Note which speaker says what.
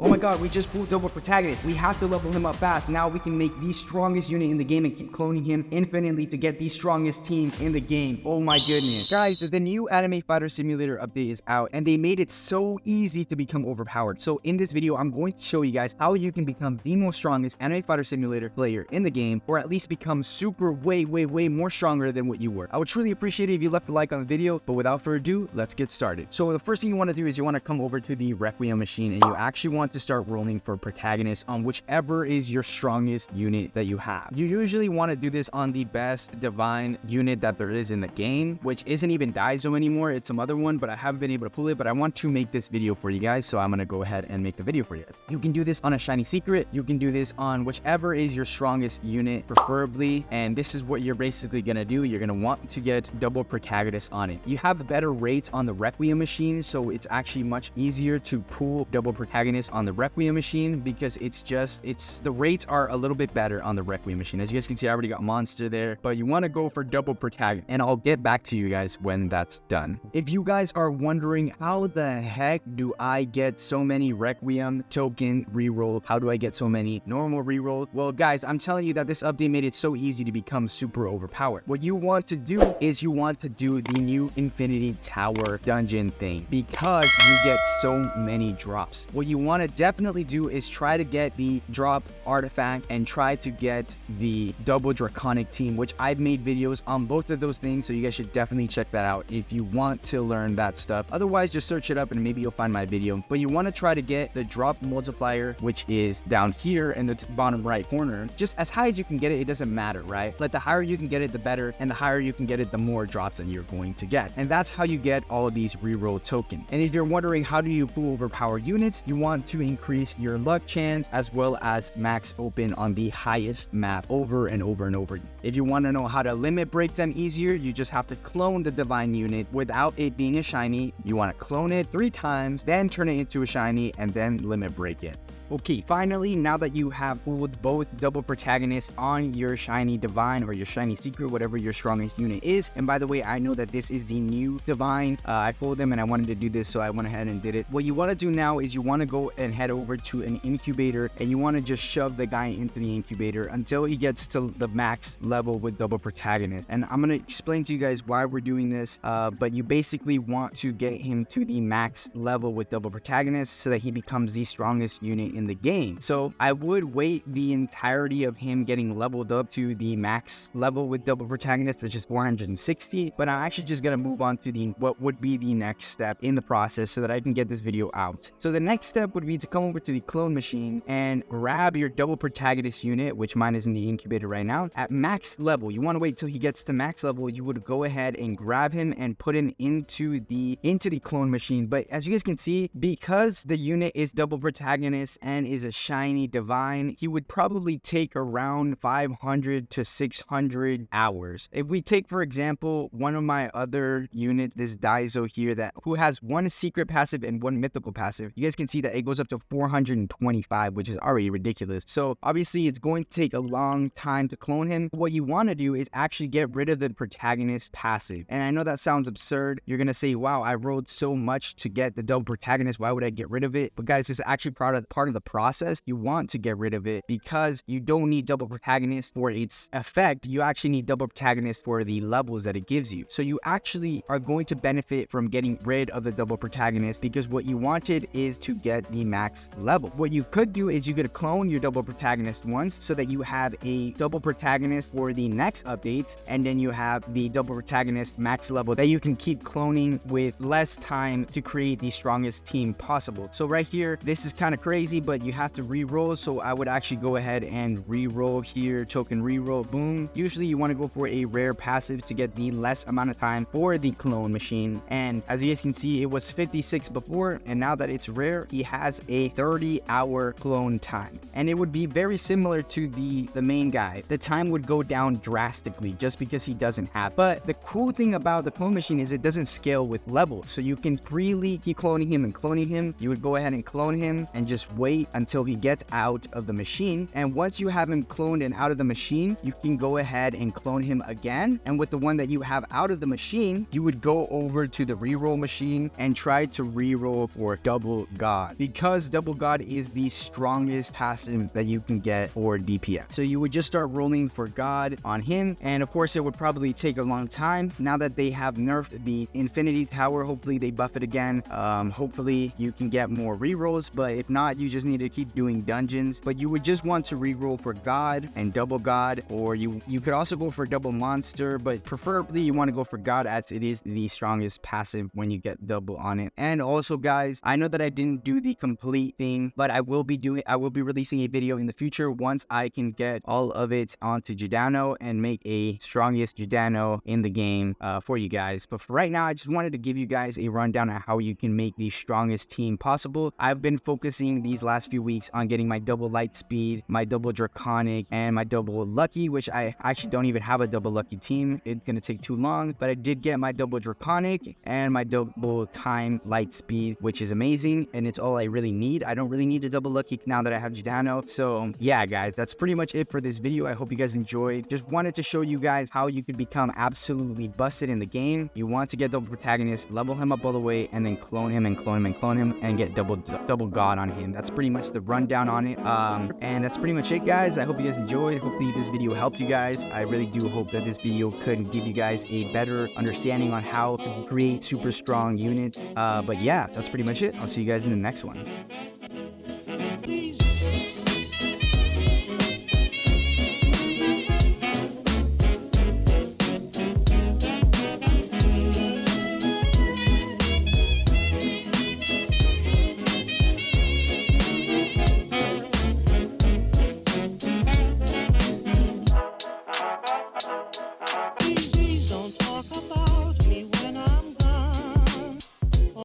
Speaker 1: Oh my god, we just pulled double protagonist. We have to level him up fast. Now we can make the strongest unit in the game and keep cloning him infinitely to get the strongest team in the game. Oh my goodness. Guys, the new Anime Fighter Simulator update is out and they made it so easy to become overpowered. So in this video, I'm going to show you guys how you can become the most strongest Anime Fighter Simulator player in the game, or at least become super way more stronger than what you were. I would truly appreciate it if you left a like on the video, but without further ado, let's get started. So the first thing you want to do is you want to come over to the Requiem machine and you actually want to start rolling for protagonists on whichever is your strongest unit that you have. You usually want to do this on the best divine unit that there is in the game, which isn't even Daizo anymore. It's some other one, but I haven't been able to pull it, but I want to make this video for you guys, so I'm going to go ahead and make the video for you guys. You can do this on a shiny secret. You can do this on whichever is your strongest unit, preferably, and this is what you're basically going to do. You're going to want to get double protagonists on it. You have better rates on the Requiem machine, so it's actually much easier to pull double protagonists on the Requiem machine because the rates are a little bit better on the Requiem machine. As you guys can see, I already got monster there, but you want to go for double protagonist, and I'll get back to you guys when that's done. If you guys are wondering how the heck do I get so many Requiem token reroll, how do I get so many normal reroll? Well guys, I'm telling you that this update made it so easy to become super overpowered. What you want to do is you want to do the new Infinity Tower dungeon thing because you get so many drops. What you want to definitely do is try to get the drop artifact and try to get the double draconic team, which I've made videos on both of those things, so you guys should definitely check that out if you want to learn that stuff. Otherwise, just search it up and maybe you'll find my video. But you want to try to get the drop multiplier, which is down here in the bottom right corner. Just as high as you can get it, it doesn't matter, right? Like the higher you can get it, the better, and the higher you can get it, the more drops that you're going to get. And that's how you get all of these reroll tokens. And if you're wondering how do you pull overpowered units, you want to increase your luck chance as well as max open on the highest map over and over and over. If you want to know how to limit break them easier, you just have to clone the divine unit without it being a shiny. You want to clone it 3 times, then turn it into a shiny, and then limit break it. Okay, finally, now that you have pulled both double protagonists on your shiny divine or your shiny secret, whatever your strongest unit is, and by the way, I know that this is the new divine. I pulled them and I wanted to do this, so I went ahead and did it. What you want to do now is you want to go and head over to an incubator and you want to just shove the guy into the incubator until he gets to the max level with double protagonist. And I'm going to explain to you guys why we're doing this, but you basically want to get him to the max level with double protagonist so that he becomes the strongest unit in the game. So I would wait the entirety of him getting leveled up to the max level with double protagonist, which is 460, but I'm actually just gonna move on to what would be the next step in the process so that I can get this video out. So the next step would be to come over to the clone machine and grab your double protagonist unit, which mine is in the incubator right now, at max level. You want to wait till he gets to max level. You would go ahead and grab him and put him into the clone machine. But as you guys can see, because the unit is double protagonist and is a shiny divine, he would probably take around 500 to 600 hours. If we take, for example, one of my other units, this Daizo here, who has 1 secret passive and 1 mythical passive, you guys can see that it goes up to 425, which is already ridiculous. So obviously it's going to take a long time to clone him. What you want to do is actually get rid of the protagonist passive. And I know that sounds absurd. You're gonna say, wow, I rolled so much to get the double protagonist, why would I get rid of it? But guys, this is actually part of the process. You want to get rid of it because you don't need double protagonist for its effect. You actually need double protagonist for the levels that it gives you. So you actually are going to benefit from getting rid of the double protagonist because what you wanted is to get the max level. What you could do is you could clone your double protagonist once so that you have a double protagonist for the next updates, and then you have the double protagonist max level that you can keep cloning with less time to create the strongest team possible. So right here, this is kind of crazy, but you have to re-roll. So I would actually go ahead and re-roll here, token re-roll, boom. Usually you want to go for a rare passive to get the less amount of time for the clone machine. And as you guys can see, it was 56 before, and now that it's rare, he has a 30-hour clone time. And it would be very similar to the main guy. The time would go down drastically just because he doesn't have. But the cool thing about the clone machine is it doesn't scale with levels. So you can freely keep cloning him and cloning him. You would go ahead and clone him and just wait wait until he gets out of the machine. And once you have him cloned and out of the machine, you can go ahead and clone him again. And with the one that you have out of the machine, you would go over to the reroll machine and try to reroll for Double God, because Double God is the strongest passive that you can get for DPS. So you would just start rolling for God on him, and of course it would probably take a long time. Now that they have nerfed the Infinity Tower, hopefully they buff it again. Hopefully you can get more rerolls, but if not, you just need to keep doing dungeons. But you would just want to reroll for God and Double God, or you could also go for Double Monster, but preferably you want to go for God, as it is the strongest passive when you get double on it. And also, guys, I know that I didn't do the complete thing, but I will be releasing a video in the future once I can get all of it onto Giordano and make a strongest Giordano in the game for you guys. But for right now, I just wanted to give you guys a rundown on how you can make the strongest team possible. I've been focusing these last few weeks on getting my double light speed, my double draconic, and my double lucky, which I actually don't even have a double lucky team. It's gonna take too long, but I did get my double draconic and my double time light speed, which is amazing, and it's all I really need. I don't really need a double lucky now that I have Giordano. So yeah, guys, that's pretty much it for this video. I hope you guys enjoyed. Just wanted to show you guys how you could become absolutely busted in the game. You want to get double protagonist, level him up all the way, and then clone him and clone him and clone him and get double God on him. That's pretty much the rundown on it. And that's pretty much it, guys. I hope you guys enjoyed. Hopefully this video helped you guys. I really do hope that this video could give you guys a better understanding on how to create super strong units. But yeah, that's pretty much it. I'll see you guys in the next one.